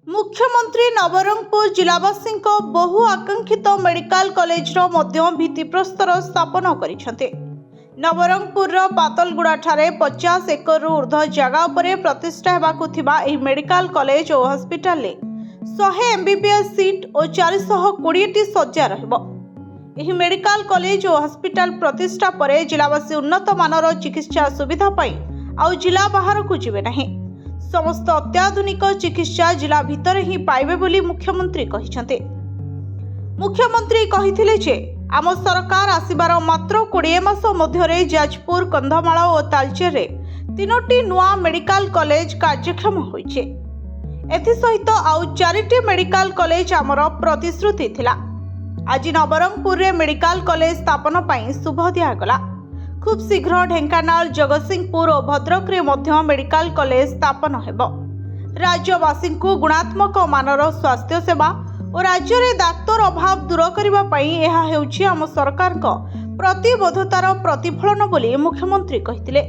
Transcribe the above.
मुख्यमंत्री नवरंगपुर जिलावासी बहु आकांक्षित मेडिकल कॉलेजर भित्तिप्रस्तर स्थापन करिसेंते। नवरंगपुर पातलगुड़ा ठारे 50 एकर ऊर्ध्व जगह उपरे प्रतिष्ठा हेबाकु थिबा एही मेडिकल कॉलेज और हॉस्पिटल ले 100 एमबीबीएस सीट और 420 टी शଯ୍ୟା रहबो। एही मेडिकल कॉलेज और हॉस्पिटल प्रतिष्ठा परे जिलावासी उन्नत मानर चिकित्सा सुविधा पाई आउ जिला बाहर को जिवे नहीं। समस्त अत्याधुनिक चिकित्सा जिला भितर ही पाइबे बोली मुख्यमंत्री कहिसेंते। मुख्यमंत्री कहिथिले जे आम सरकार आसिबार मात्र 20 मास मध्यरे जाजपुर, कंधमाल और तालचेर रे 3टी नुआ मेडिकल कॉलेज कार्यक्षम होइछे। एथि सहित आउ 4टी मेडिकल कॉलेज आमर प्रतिश्रुति थिला। आज नवरंगपुर रे मेडिकल कॉलेज स्थापन पई शुभ दियागला। खूब शीघ्र ढेंकानाल, जगतसिंहपुर और भद्रक रे मध्य मेडिकल कॉलेज स्थापन हेबो। राज्यवासी को गुणात्मक मानर स्वास्थ्य सेवा और राज्य रे डाक्तर अभाव दूर करिबा पई एहा हेउछि आम सरकार को प्रतिबद्धतार प्रतिफलन बोली मुख्यमंत्री कहिथिले।